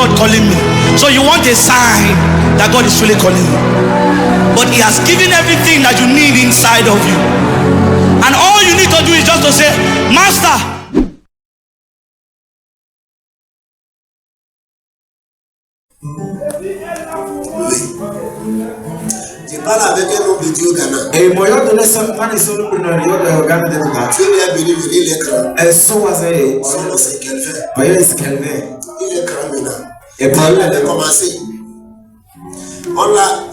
God calling me? So you want a sign that God is really calling you. But He has given everything that you need inside of you. And all you need to do is just to say, Master, je parle avec un homme de Dieu au Ghana. Et moi, je donne ça, man, ils sont le premier au Ghana de Ghana. Tu viens venir venir l'écran. Elles sont assez. Son nom c'est Kelvin. Voyez, c'est Kelvin. Il est grand maintenant. Et puis, il a commencé.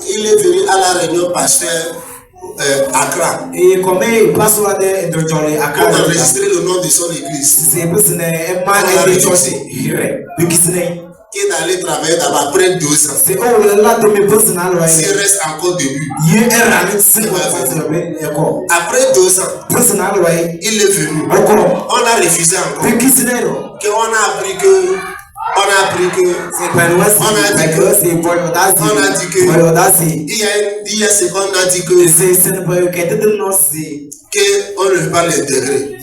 Il est venu à la réunion pasteur Accra. Et comme il passe là de Jolie Accra. On a enregistré le nom de son église. C'est parce que c'est un man qui est allé travailler là-bas après 2 ans. C'est là de mes personnels. Il reste encore début. Après 2 ans, il est venu. On a refusé encore. On a appris que on a dit que il y a ce qu'on a dit que on ne veut pas l'intégrer.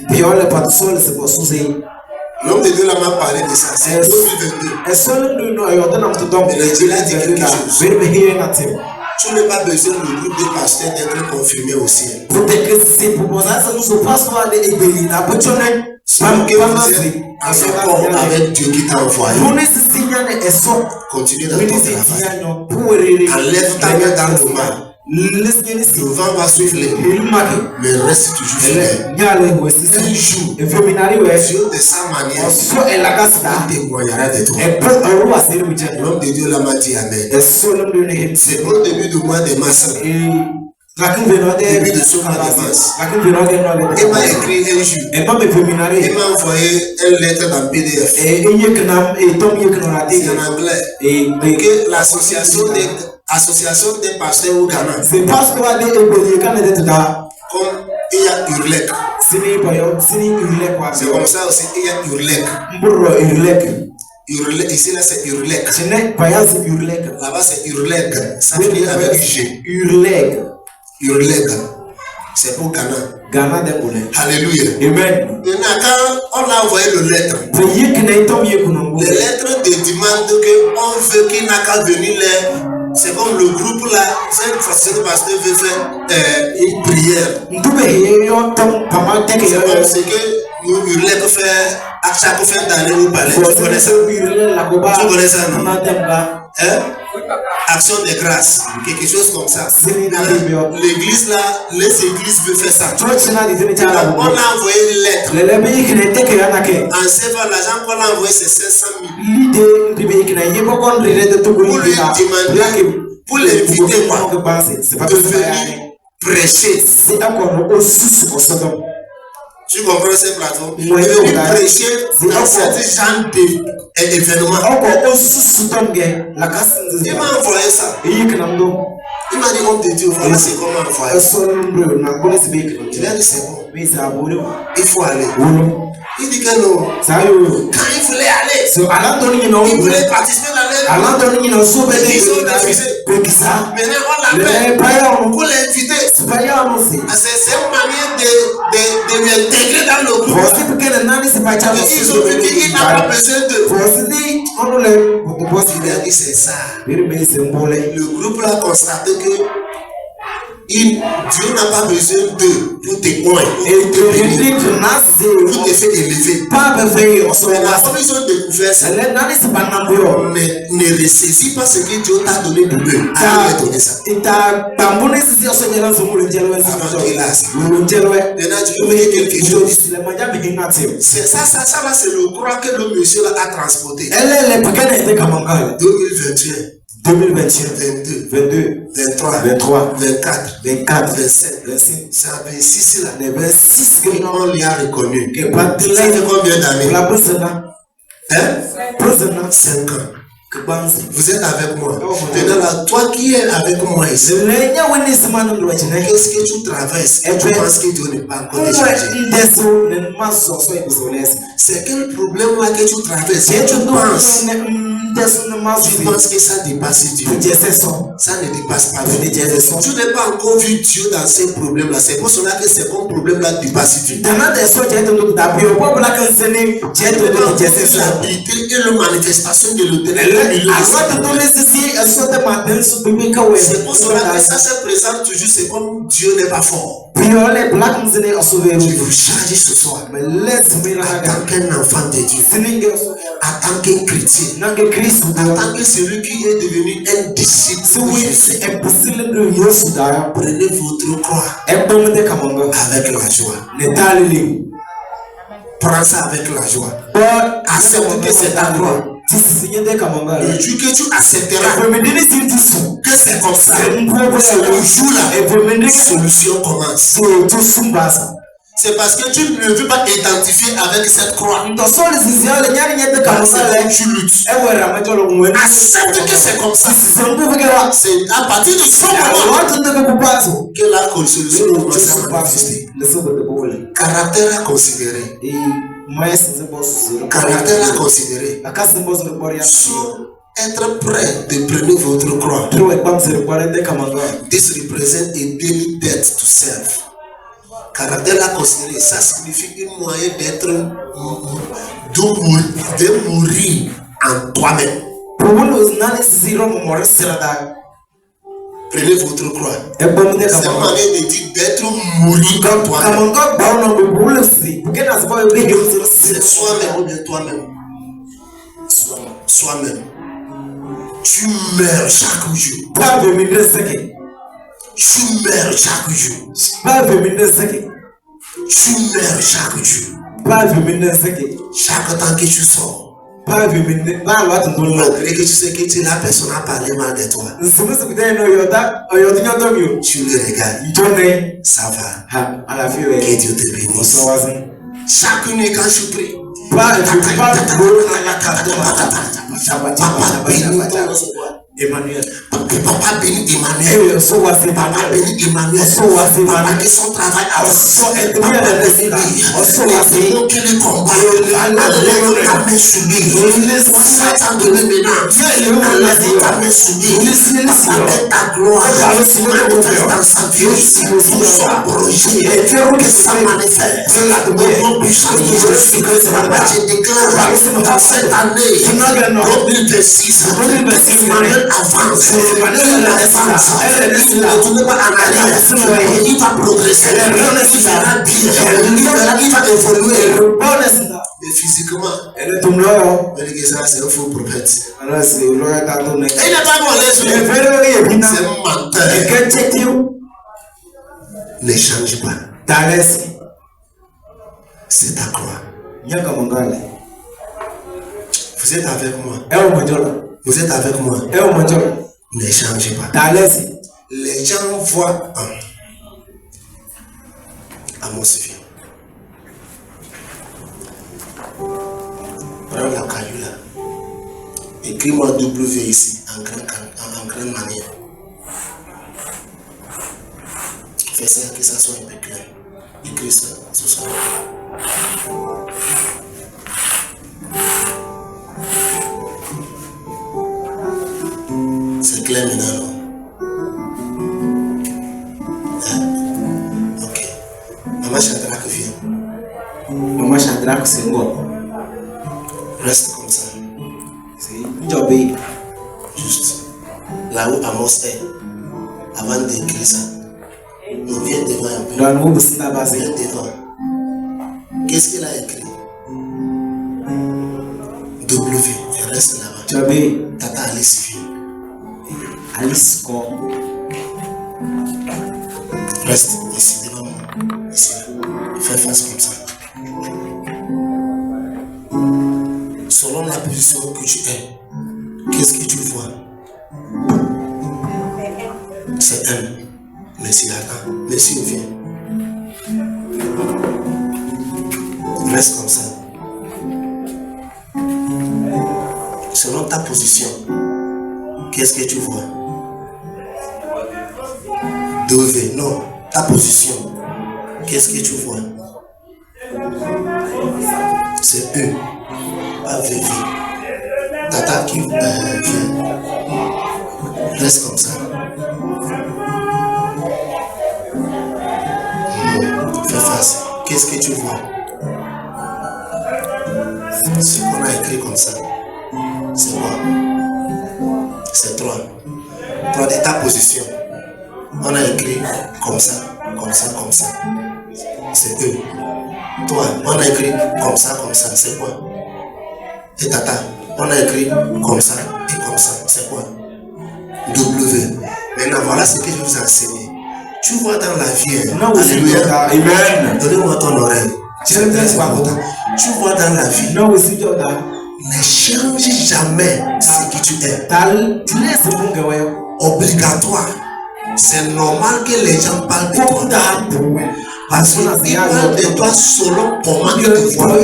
L'homme de Dieu là m'a parlé de ça. C'est 2022. Mais il a dit quelque chose. Tu n'as pas besoin du groupe de pasteurs d'être confirmé au ciel. C'est que vous êtes en accord avec Dieu qui t'a envoyé. Continue dans ton travail. Enlève ta main dans le mal. Le vent va souffler, mais reste toujours fidèle. Un jour, Dieu de sa manière, il témoignera de toi. L'homme de Dieu l'a m'a dit Amen. C'est au début du mois de mars. Début de ce mois de mars. Il m'a écrit un jour. Il m'a envoyé une lettre dans PDF. C'est en anglais. Que l'association des pasteurs au Ghana. Comme il y a Urlec. C'est comme ça aussi, il y a Urlec. Ici là c'est Urlec. Là-bas c'est Urlec. Ça finit avec G. Urlec. C'est pour Ghana. Alléluia. Amen. Quand on a envoyé le lettre, les lettres te demandent qu'on veut qu'il n'a qu'à venir là. C'est comme le groupe là, c'est une façon de pasteur veut faire une prière. C'est comme ce que nous Urlec fait à chaque fin d'année au palais. Tu connais ça? Tu connais ça, non? Action de grâce, quelque chose comme ça. L'église là, les églises veulent faire ça. Donc, on a envoyé une lettre. En servant l'argent qu'on a envoyé, c'est 500 000. Pour l'inviter de venir prêcher. Tu comprends cette plateforme? Il veut prêcher dans certains genres d'événements. Il m'a envoyé ça. Il m'a dit, on te dit, voilà c'est comment envoyer. Il a dit, c'est bon. Il faut aller. Il dit que non. Quand il voulait aller, il voulait participer dans les ils ont refusé. Maintenant, on l'appelle pour l'inviter. C'est une manière de l'intégrer dans le groupe. Ils ont vu qu'il n'a pas besoin de. Il a dit c'est ça. Le groupe l'a constaté que Dieu n'a pas besoin d'eux pour te pointer, pour te faire élever. Mais la fois ils ont découvert ça, ne ressaisis pas ce que Dieu t'a donné pour eux. Arrête de donner ça. Avant qu'il a ça. Maintenant tu veux dire quelque chose. C'est ça là, c'est le croix que le monsieur là a transporté. 2021, 22, 23, 24, 27, 26. C'est à 26 là. Les 26 que on lui a reconnu. Ça fait combien d'années? 5 ans. Vous êtes avec moi. Maintenant là, toi qui es avec moi ici, qu'est-ce que tu traverses et tu penses que Dieu n'est pas encore déchargé? C'est quel problème là que tu traverses? Et tu penses Tu penses que ça dépasse Dieu. Ça ne dépasse pas Dieu. Tu n'as pas encore vu Dieu dans ces problèmes-là. C'est pour cela que ces bons problèmes-là dépassent Dieu. L'habilité et la manifestation de l'Éternel. C'est pour cela que ça se présente toujours. C'est comme Dieu n'est pas fort. Je vous charge ce soir. En tant qu'un enfant de Dieu. En tant qu'un chrétien. En tant que celui qui est devenu un disciple. Prenez votre croix. Avec la joie. Prends ça avec la joie. Accepte que c'est ta croix. Le Dieu que tu accepteras que c'est comme ça. Ce jour-là, la solution commence. C'est parce que tu ne veux pas t'identifier avec cette croix. Tu luttes. Accepte que c'est comme ça. C'est à partir de ce moment que la solution commence à manifester. Caractère à considérer. Caractère à considérer. Être prêt de prendre votre croix. This represents a daily death to self. Caractère à considérer, ça signifie un moyen d'être, de mourir en toi-même. Prenez votre croix. C'est un moyen de dire d'être mourir en toi-même. C'est soi-même ou bien toi-même. Soi-même. Tu meurs chaque jour. Tu meurs chaque jour. Tu meurs chaque jour. Chaque temps que tu sors. Malgré que tu sais que tu la personne a parlé mal de toi. Tu le regardes. Ça va. Que Dieu te bénisse. Chaque nuit quand je prie. Emmanuel. Papa bénit Emmanuel. Papa bénit Emmanuel. Papa que son travail avance. Papa bénit lui. Que le combat. Enlève ta main sur lui. Satan de l'éminence. Enlève ta main sur lui. Papa que ta gloire manifeste dans sa vie. Pour son projet. Que ça manifeste. Au nom puissant de Jésus. Papa je déclare dans cette année 2026. Emmanuel avance, il ne retourne pas en arrière, il va progresser, il verra bien, il va évoluer. Mais physiquement, c'est un faux prophète. Il n'est pas mollet, c'est un menteur. Ne change pas. C'est ta croix. Vous êtes avec moi. Vous êtes avec moi. Ne changez pas. Les gens voient Amos vient. Prends la caillou là. Écris-moi W ici en grande manière. Fais ça que ça soit un peu clair. Écris ça ce soir. C'est clair maintenant, non? Ok. Maman Shadrach vient. Maman Shadrach, c'est moi. Reste comme ça. C'est juste. Là où Amos est, avant d'écrire ça, on vient devant un peu. Viens devant. Qu'est-ce qu'il a écrit? W. Et reste là-bas. Tata Alice vient. Alice quoi? Reste ici devant moi. Ici. Fais face comme ça. Selon la position que tu es, qu'est-ce que tu vois? C'est un. Merci Adam. Merci viens. Reste comme ça. Selon ta position, qu'est-ce que tu vois? Dove, non, ta position. Qu'est-ce que tu vois? C'est eux, pas VV. Tata qui vient. Reste comme ça. Fais face. Qu'est-ce que tu vois? Ce qu'on a écrit comme ça, c'est quoi? C'est 3. 3 de ta position. On a écrit comme ça, comme ça, comme ça. C'est eux. Toi, on a écrit comme ça, c'est quoi? Et Tata, on a écrit comme ça et comme ça, c'est quoi? W. Maintenant, voilà ce que je vous ai enseigné. Tu vois dans la vie, alléluia. Amen. Donnez-moi ton oreille. Tu vois dans la vie, ne change jamais ce que tu es. Obligatoire. C'est normal que les gens parlent de toi. Parce qu'ils parlent de toi selon comment ils te voient.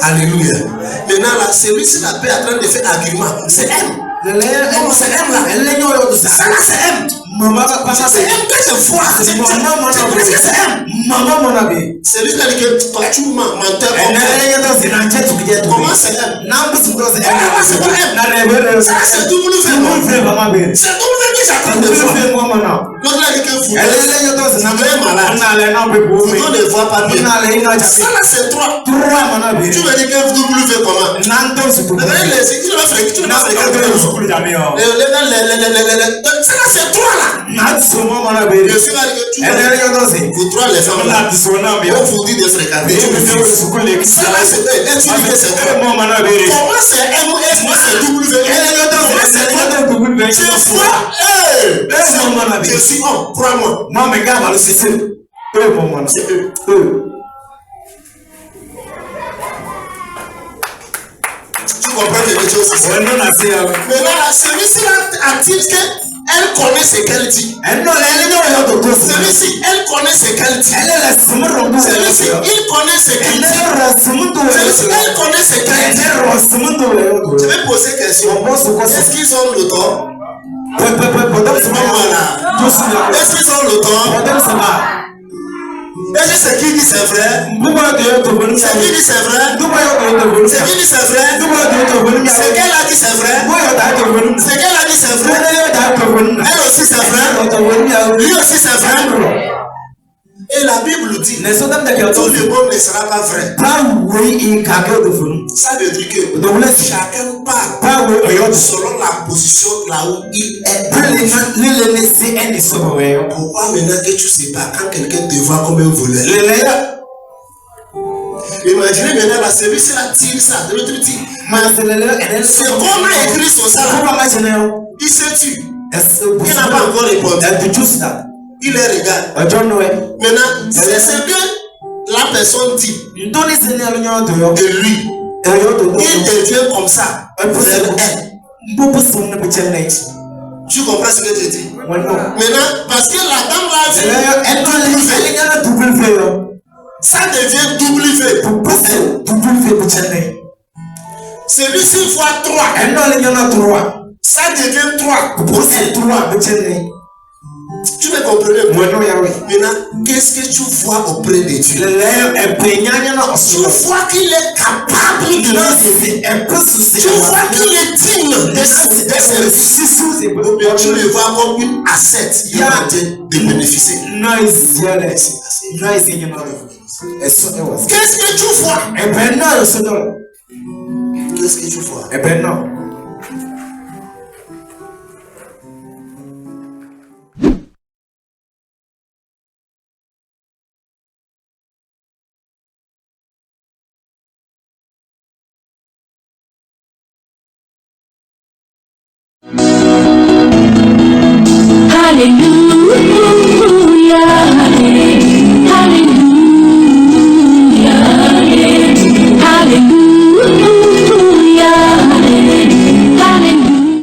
Alléluia. Maintenant là, celui-ci la paix est en train de faire argument. C'est M. C'est M là. C'est M. C'est M que je vois. C'est M. C'est lui qui a dit que toi tu mentais. Comment c'est M? C'est pas M. C'est W. C'est W que j'attends de voir. Donc là, il dit que vous êtes malade. Vous ne voyez pas bien. Ça là, c'est 3. Tu veux dire que W comment? Tu vas faire ça là, c'est 3 là. Je suis là que vous 3 les femmes là. On vous dit de fréquenter. Ça là, c'est comment c'est M et moi c'est W? C'est quoi? Je suis homme, crois-moi. C'est eux. C'est eux. Tu comprends quelque chose ici? Maintenant, celui-ci a-t-il qu'elle connaît ce qu'elle dit? Celui-ci, elle connaît ce qu'elle dit. Celui-ci, il connaît ce qu'elle dit. Celui-ci, elle connaît ce qu'elle dit. Je vais poser une question. Est-ce qu'ils ont le tort? Est-ce qu'ils ont le tort? Est-ce que c'est qui dit c'est vrai? C'est qui dit c'est vrai? C'est qui dit c'est vrai? C'est qu'elle a dit c'est vrai? C'est qu'elle a dit c'est vrai? Elle aussi c'est vrai? Lui aussi c'est vrai? Et la Bible dit tout le monde ne sera pas vrai. Ça veut dire que chacun part selon la position là où il est. Pourquoi maintenant que tu sais pas quand quelqu'un te voit comme un voleur? Imaginez maintenant la celui-ci là tire ça de l'autre dit. C'est qu'on a écrit sur ça là. Il se tue. Il n'a pas encore répondu. Il les regarde. Maintenant, c'est ce que la personne dit de lui. Il devient comme ça. Tu comprends ce que je dis? Maintenant, parce que la dame là dit ça devient W. Celui-ci voit 3. Ça devient 3. Tu me comprends? Maintenant, qu'est-ce que tu vois auprès de Dieu? Tu vois qu'il est capable de l'aider. Tu vois qu'il est digne de service. Ou bien tu le vois comme une asset qui est en train de bénéficier. Qu'est-ce que tu vois? Qu'est-ce que tu vois?